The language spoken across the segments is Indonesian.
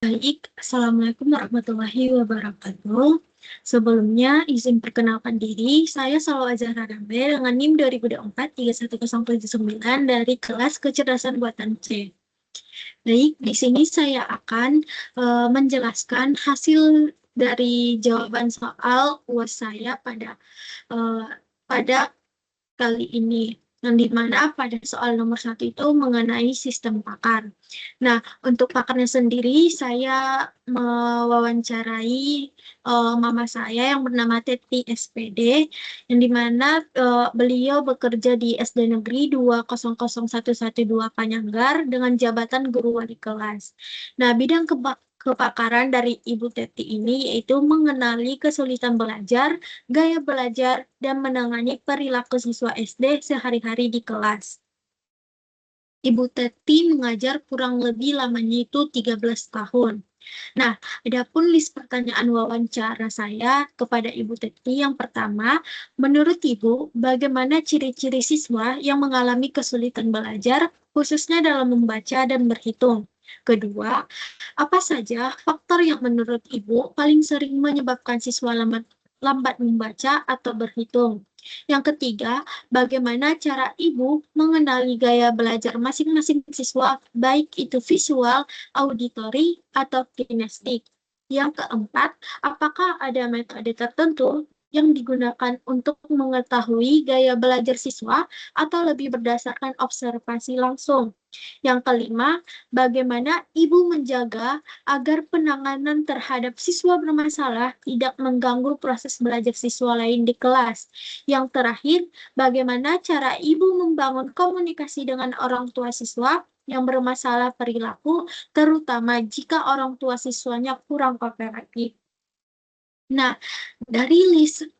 Baik, Assalamualaikum warahmatullahi wabarakatuh. Sebelumnya, izin perkenalkan diri, saya Salwa Azahra Rambe dengan NIM 2024-31079 dari kelas Kecerdasan Buatan C. Baik, di sini saya akan menjelaskan hasil dari jawaban soal UAS saya eh, pada kali ini, yang dimana pada soal nomor 1 itu mengenai sistem pakar. Nah, untuk pakarnya sendiri, saya mewawancarai mama saya yang bernama Teti SPD, yang dimana beliau bekerja di SD Negeri 200112 Pananggar dengan jabatan guru wali kelas. Nah, bidang kepakaran dari Ibu Teti ini yaitu mengenali kesulitan belajar, gaya belajar, dan menangani perilaku siswa SD sehari-hari di kelas. Ibu Teti mengajar kurang lebih lamanya itu 13 tahun. Nah, adapun list pertanyaan wawancara saya kepada Ibu Teti yang pertama, menurut Ibu, bagaimana ciri-ciri siswa yang mengalami kesulitan belajar, khususnya dalam membaca dan berhitung? Kedua, apa saja faktor yang menurut Ibu paling sering menyebabkan siswa lambat membaca atau berhitung? Yang ketiga, bagaimana cara Ibu mengenali gaya belajar masing-masing siswa, baik itu visual, auditori, atau kinestik? Yang keempat, apakah ada metode tertentu yang digunakan untuk mengetahui gaya belajar siswa atau lebih berdasarkan observasi langsung? Yang kelima, bagaimana Ibu menjaga agar penanganan terhadap siswa bermasalah tidak mengganggu proses belajar siswa lain di kelas? Yang terakhir, bagaimana cara Ibu membangun komunikasi dengan orang tua siswa yang bermasalah perilaku, terutama jika orang tua siswanya kurang kooperatif? Nah, dari list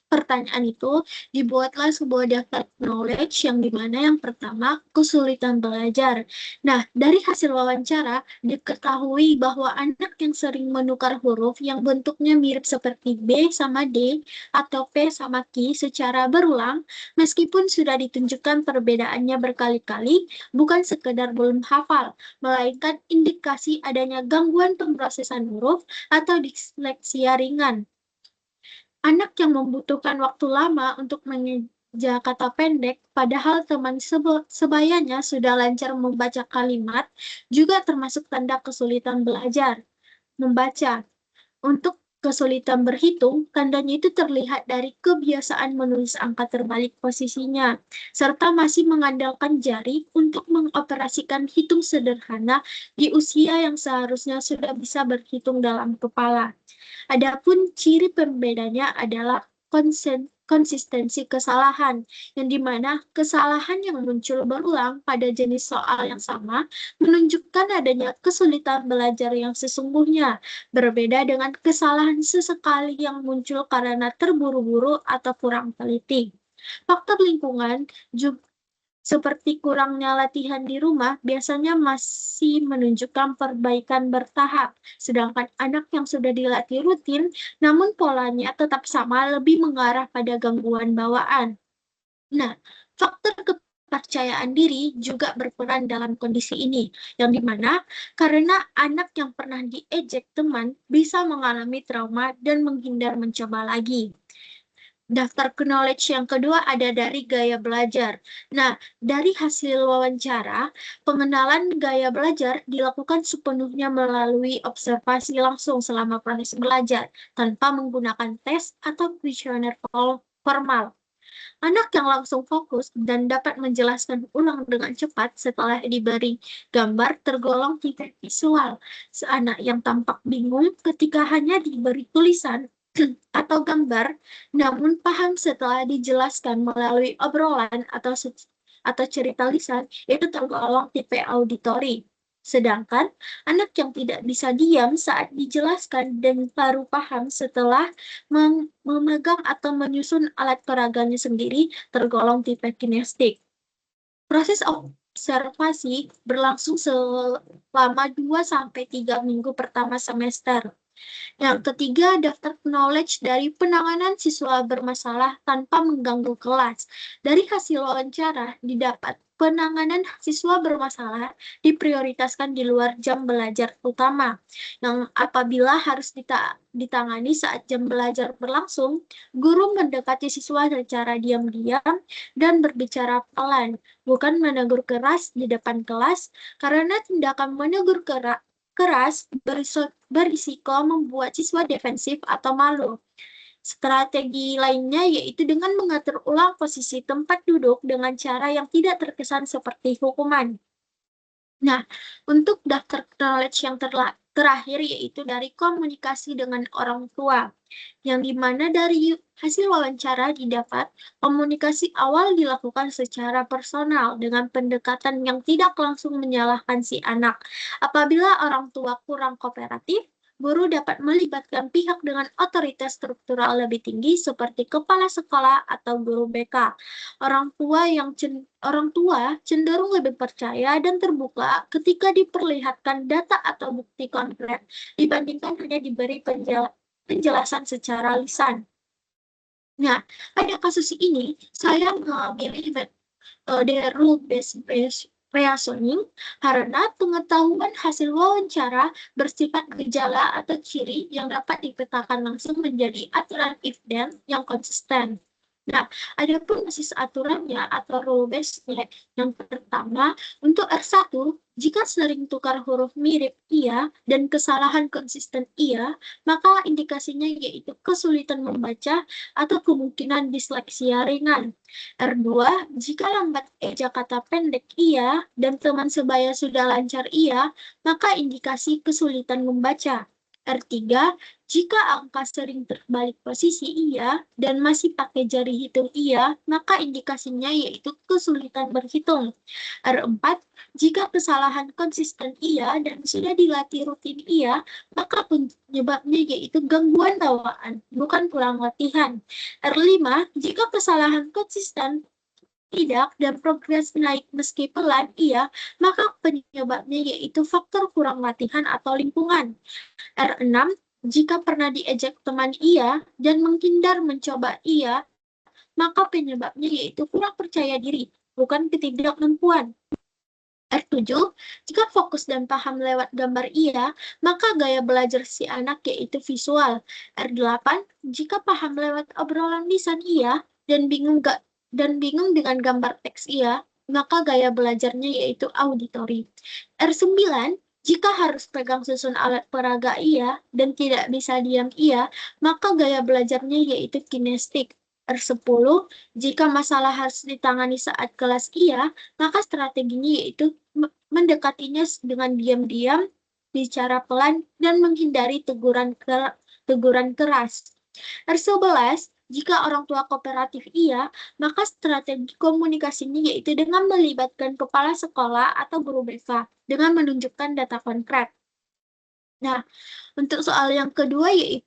pertanyaan itu dibuatlah sebuah daftar knowledge yang dimana yang pertama kesulitan belajar. Nah, dari hasil wawancara diketahui bahwa anak yang sering menukar huruf yang bentuknya mirip seperti B sama D atau P sama Q secara berulang, meskipun sudah ditunjukkan perbedaannya berkali-kali, bukan sekedar belum hafal, melainkan indikasi adanya gangguan pemrosesan huruf atau disleksia ringan. Anak yang membutuhkan waktu lama untuk mengeja kata pendek, padahal teman sebayanya sudah lancar membaca kalimat, juga termasuk tanda kesulitan belajar membaca. Untuk kesulitan berhitung, tandanya itu terlihat dari kebiasaan menulis angka terbalik posisinya, serta masih mengandalkan jari untuk mengoperasikan hitung sederhana di usia yang seharusnya sudah bisa berhitung dalam kepala. Adapun ciri pembedanya adalah konsistensi kesalahan, yang dimana kesalahan yang muncul berulang pada jenis soal yang sama menunjukkan adanya kesulitan belajar yang sesungguhnya, berbeda dengan kesalahan sesekali yang muncul karena terburu-buru atau kurang teliti. Faktor lingkungan juga seperti kurangnya latihan di rumah biasanya masih menunjukkan perbaikan bertahap, sedangkan anak yang sudah dilatih rutin namun polanya tetap sama lebih mengarah pada gangguan bawaan. Nah, faktor kepercayaan diri juga berperan dalam kondisi ini, yang dimana karena anak yang pernah diejek teman bisa mengalami trauma dan menghindar mencoba lagi. Daftar knowledge yang kedua ada dari gaya belajar. Nah, dari hasil wawancara, pengenalan gaya belajar dilakukan sepenuhnya melalui observasi langsung selama proses belajar, tanpa menggunakan tes atau kuesioner formal. Anak yang langsung fokus dan dapat menjelaskan ulang dengan cepat setelah diberi gambar tergolong tidak visual. Seanak yang tampak bingung ketika hanya diberi tulisan atau gambar, namun paham setelah dijelaskan melalui obrolan atau cerita lisan, itu tergolong tipe auditori. Sedangkan anak yang tidak bisa diam saat dijelaskan dan baru paham setelah memegang atau menyusun alat peraganya sendiri tergolong tipe kinestik. Proses observasi berlangsung selama 2-3 minggu pertama semester. Yang ketiga, daftar knowledge dari penanganan siswa bermasalah tanpa mengganggu kelas. Dari hasil wawancara didapat penanganan siswa bermasalah diprioritaskan di luar jam belajar utama, yang apabila harus ditangani saat jam belajar berlangsung, guru mendekati siswa secara diam-diam dan berbicara pelan, bukan menegur keras di depan kelas, karena tindakan menegur keras berisiko membuat siswa defensif atau malu. Strategi lainnya yaitu dengan mengatur ulang posisi tempat duduk dengan cara yang tidak terkesan seperti hukuman. Nah, untuk daftar knowledge yang terakhir yaitu dari komunikasi dengan orang tua, yang dimana dari hasil wawancara didapat komunikasi awal dilakukan secara personal dengan pendekatan yang tidak langsung menyalahkan si anak. Apabila orang tua kurang kooperatif, guru dapat melibatkan pihak dengan otoritas struktural lebih tinggi seperti kepala sekolah atau guru BK. Orang tua cenderung lebih percaya dan terbuka ketika diperlihatkan data atau bukti konkret dibandingkan hanya diberi penjelasan secara lisan. Nah, pada kasus ini saya memilih the rule-based reasoning karena pengetahuan hasil wawancara bersifat gejala atau ciri yang dapat dipetakan langsung menjadi aturan if-then yang konsisten. Nah, ada pun basis aturannya atau rule-based-nya. Yang pertama, untuk R1, jika sering tukar huruf mirip iya dan kesalahan konsisten iya, maka indikasinya yaitu kesulitan membaca atau kemungkinan disleksia ringan. R2, jika lambat eja kata pendek iya dan teman sebaya sudah lancar iya, maka indikasi kesulitan membaca. R3, jika angka sering terbalik posisi iya dan masih pakai jari hitung iya, maka indikasinya yaitu kesulitan berhitung. R4, jika kesalahan konsisten iya dan sudah dilatih rutin iya, maka penyebabnya yaitu gangguan bawaan, bukan kurang latihan. R5, jika kesalahan konsisten tidak dan progres naik meski pelan iya, maka penyebabnya yaitu faktor kurang latihan atau lingkungan. R6, jika pernah diejek teman iya dan menghindar mencoba iya, maka penyebabnya yaitu kurang percaya diri, bukan ketidakmampuan. R7, jika fokus dan paham lewat gambar iya, maka gaya belajar si anak yaitu visual. R8, jika paham lewat obrolan lisan iya dan bingung dengan gambar teks iya, maka gaya belajarnya yaitu auditory. R9, jika harus pegang susun alat peraga iya dan tidak bisa diam iya, maka gaya belajarnya yaitu kinestik. R10, jika masalah harus ditangani saat kelas iya, maka strateginya yaitu mendekatinya dengan diam-diam, bicara pelan, dan menghindari teguran keras. R11, jika orang tua kooperatif iya, maka strategi komunikasinya yaitu dengan melibatkan kepala sekolah atau guru BK dengan menunjukkan data konkret. Nah, untuk soal yang kedua yaitu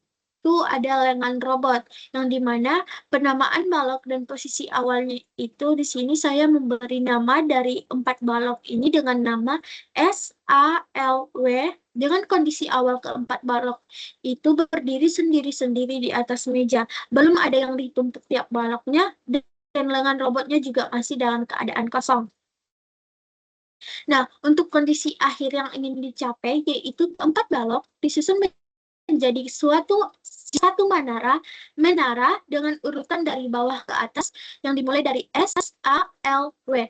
ada lengan robot, yang dimana penamaan balok dan posisi awalnya itu di sini saya memberi nama dari 4 balok ini dengan nama S, A, L, W, dengan kondisi awal keempat balok itu berdiri sendiri-sendiri di atas meja. Belum ada yang ditumpuk tiap baloknya, dan lengan robotnya juga masih dalam keadaan kosong. Nah, untuk kondisi akhir yang ingin dicapai, yaitu 4 balok disusun menjadi satu menara dengan urutan dari bawah ke atas yang dimulai dari S, A, L, W.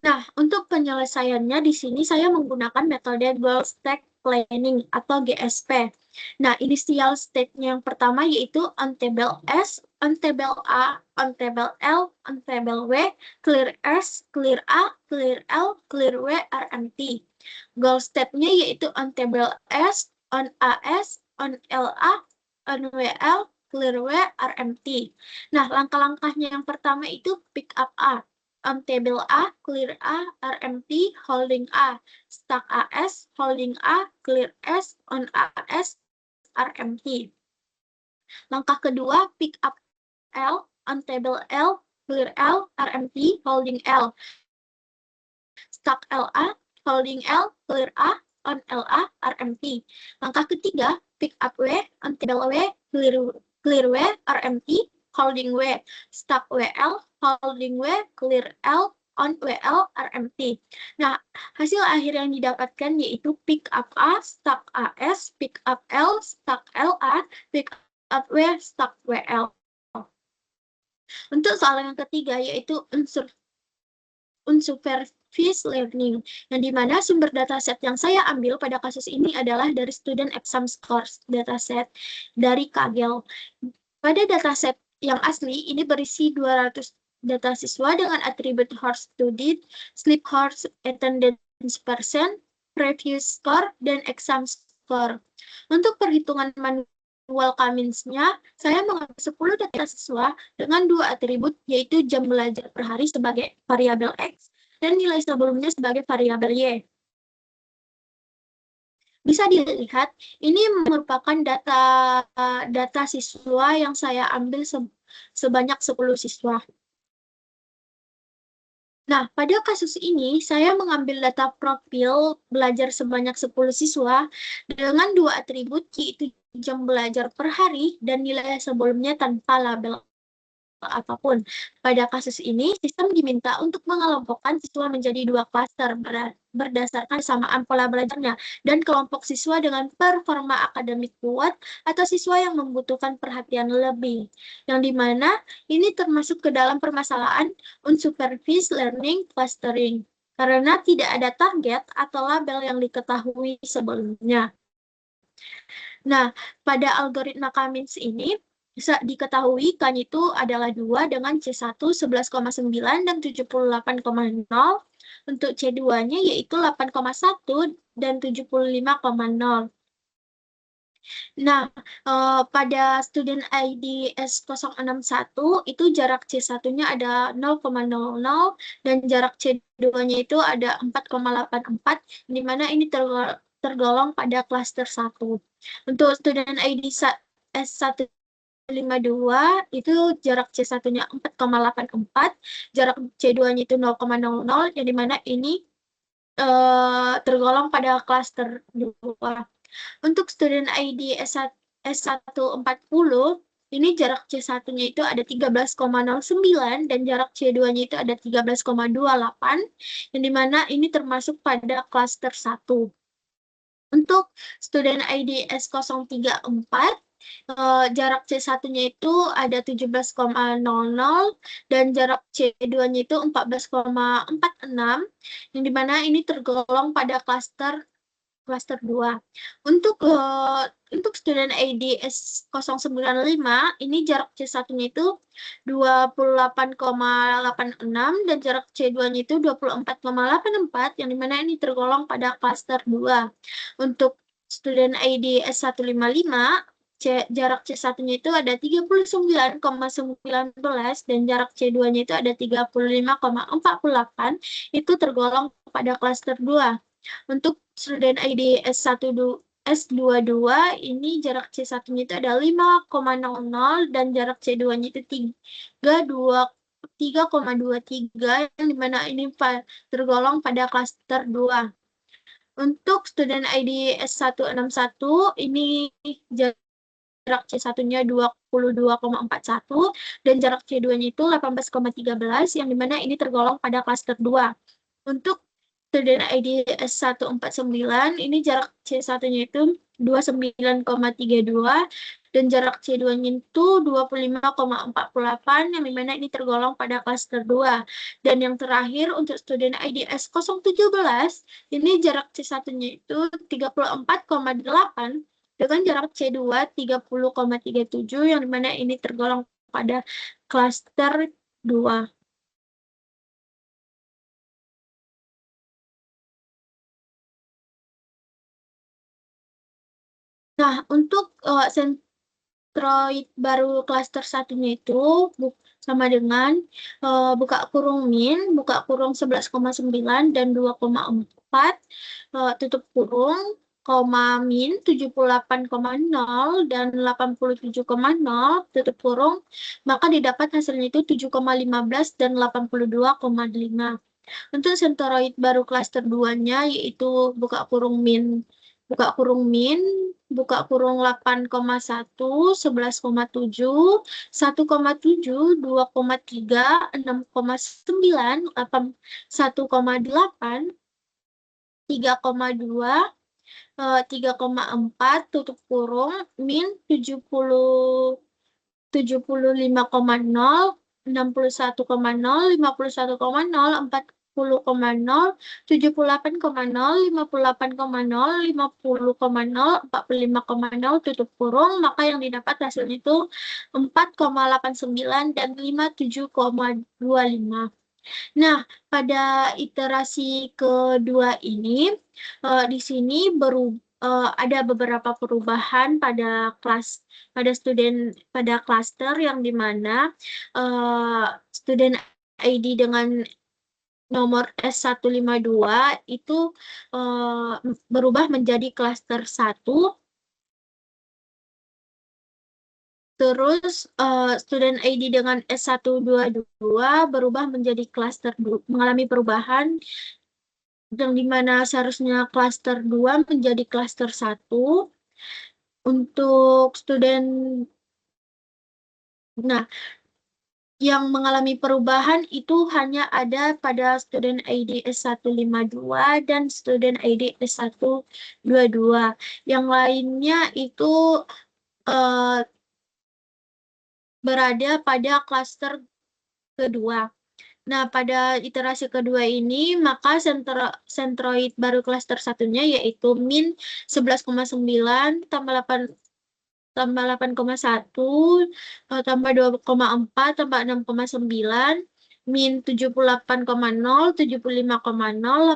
Nah, untuk penyelesaiannya di sini saya menggunakan metode Goal Stack Planning atau GSP. Nah, initial state-nya yang pertama yaitu on table S, on table A, on table L, on table W, clear S, clear A, clear L, clear W, RMT. Goal state-nya yaitu on table S, on AS, on LA, on WL, clear W, RMT. Nah, langkah-langkahnya yang pertama itu pick up A. On table A, clear A, RMT, holding A. Stack AS, holding A, clear S, on AS, RMT. Langkah kedua, pick up L, on table L, clear L, RMT, holding L. Stack LA, holding L, clear A, on LA RMT. Langkah ketiga, pick up W on table W, clear W RMT, holding W, stuck WL, holding W, clear L, on WL RMT. Nah, hasil akhir yang didapatkan yaitu pick up A, stuck AS, pick up L, stuck LA, pick up W, stuck WL. Untuk soal yang ketiga yaitu unsupervised learning, yang dimana sumber dataset yang saya ambil pada kasus ini adalah dari Student Exam Scores dataset dari Kaggle. Pada dataset yang asli ini berisi 200 data siswa dengan atribut horse studied, sleep horse attendance percent, previous score, dan exam score. Untuk perhitungan manual Cummins-nya, saya mengambil 10 data siswa dengan dua atribut, yaitu jam belajar per hari sebagai variabel X dan nilai sebelumnya sebagai variabel Y. Bisa dilihat, ini merupakan data siswa yang saya ambil sebanyak 10 siswa. Nah, pada kasus ini, saya mengambil data profil belajar sebanyak 10 siswa dengan dua atribut, yaitu jam belajar per hari dan nilai sebelumnya tanpa label apapun. Pada kasus ini, sistem diminta untuk mengelompokkan siswa menjadi dua klaster berdasarkan kesamaan pola belajarnya dan kelompok siswa dengan performa akademik kuat atau siswa yang membutuhkan perhatian lebih. Yang dimana ini termasuk ke dalam permasalahan unsupervised learning clustering karena tidak ada target atau label yang diketahui sebelumnya. Nah, pada algoritma Cummins ini bisa diketahui kan itu adalah 2 dengan C1 11,9 dan 78,0. Untuk C2-nya yaitu 8,1 dan 75,0. Nah, pada student ID S061 itu jarak C1-nya ada 0,00 dan jarak C2-nya itu ada 4,84, di mana ini tergolong pada klaster 1. Untuk student ID S152 itu jarak C1-nya 4,84, jarak C2-nya itu 0,00, yang dimana ini tergolong pada klaster 2. Untuk student ID S140, ini jarak C1-nya itu ada 13,09 dan jarak C2-nya itu ada 13,28, yang dimana ini termasuk pada klaster 1. Untuk student ID S034, jarak C1-nya itu ada 17,00 dan jarak C2-nya itu 14,46, yang dimana ini tergolong pada klaster 2. Untuk student ID S095, ini jarak C1-nya itu 28,86 dan jarak C2-nya itu 24,84, yang dimana ini tergolong pada klaster 2. Untuk student ID S155, jarak C1-nya itu ada 39,19 dan jarak C2-nya itu ada 35,48, itu tergolong pada klaster 2. Untuk student ID S22, ini jarak C1-nya itu ada 5,00 dan jarak C2-nya itu 3,23, yang dimana ini tergolong pada klaster 2. Untuk student ID S161, ini jarak C1-nya 22,41 dan jarak C2-nya itu 18,13, yang dimana ini tergolong pada klaster 2. Untuk student ID S149, ini jarak C1-nya itu 29,32 dan jarak C2-nya itu 25,48, yang dimana ini tergolong pada klaster 2. Dan yang terakhir untuk student ID S017, ini jarak C1-nya itu 34,8 dengan jarak C2 30,37, yang dimana ini tergolong pada klaster 2. Nah, untuk sentroid baru klaster 1-nya itu sama dengan buka kurung min, buka kurung 11,9 dan 2,4, tutup kurung, koma min 78,0 dan 87,0, tutup kurung, maka didapat hasilnya itu 7,15 dan 82,5. Untuk sentroid baru klaster 2-nya yaitu buka kurung min, buka kurung 8,1, 11,7, 1,7, 2,3, 6,9, 1,8, 3,2, 3,4, tutup kurung, min 75,0, 61,0, 51,0, 40,0, 78,0, 58,0, 50,0, 45,0, tutup kurung, maka yang didapat hasilnya itu 4,89 dan 57,25. Nah, pada iterasi kedua ini, di sini ada beberapa perubahan pada klaster yang dimana student ID dengan nomor S152 itu berubah menjadi klaster 1. Terus student ID dengan S122 berubah menjadi klaster 2, mengalami perubahan yang dimana seharusnya klaster 2 menjadi klaster 1. Untuk student, nah, yang mengalami perubahan itu hanya ada pada student ID S152 dan student ID S122. Yang lainnya itu berada pada klaster kedua. Nah, pada iterasi kedua ini, maka sentroid baru klaster satunya yaitu min 11,9 tambah 8,1 tambah 2,4 tambah 6,9 min 78,0, 75,0, 87,0,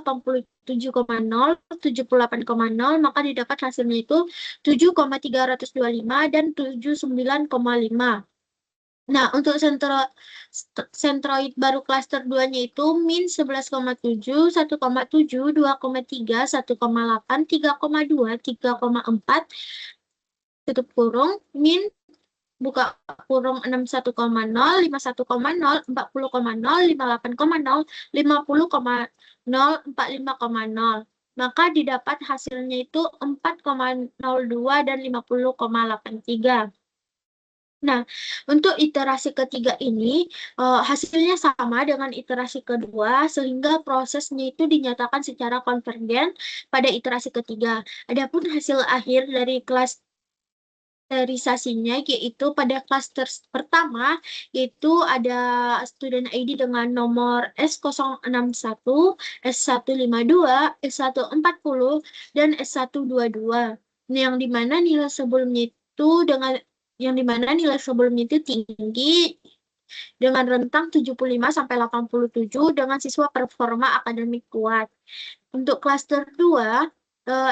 78,0, maka didapat hasilnya itu 7,325 dan 79,5. Nah, untuk sentroid baru klaster 2-nya itu min 11,7, 1,7, 2,3, 1,8, 3,2, 3,4, tutup kurung, min buka kurung 61,0, 51,0, 40,0, 58,0, 50,0, 45,0. Maka didapat hasilnya itu 4,02 dan 50,83. Nah, untuk iterasi ketiga ini hasilnya sama dengan iterasi kedua, sehingga prosesnya itu dinyatakan secara konvergen pada iterasi ketiga. Adapun hasil akhir dari klasterisasinya yaitu pada klaster pertama, yaitu ada student ID dengan nomor S061, S152, S140, dan S122. Nah, yang dimana nilai sebelumnya itu tinggi dengan rentang 75 sampai 87 dengan siswa performa akademik kuat. Untuk klaster 2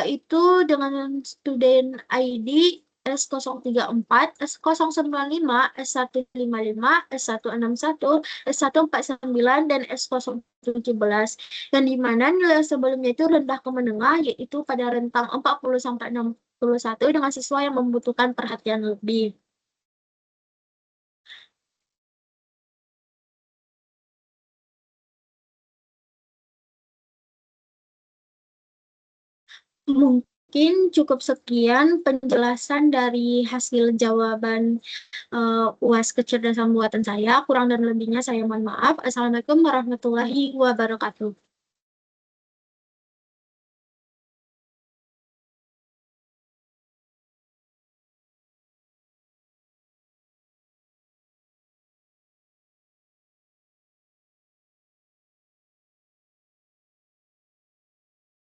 itu dengan student ID S034, S095, S155, S161, S149, dan S017. Yang dimana nilai sebelumnya itu rendah ke menengah, yaitu pada rentang 40 sampai 61 dengan siswa yang membutuhkan perhatian lebih. Mungkin cukup sekian penjelasan dari hasil jawaban UAS kecerdasan buatan saya. Kurang dan lebihnya saya mohon maaf. Assalamualaikum warahmatullahi wabarakatuh.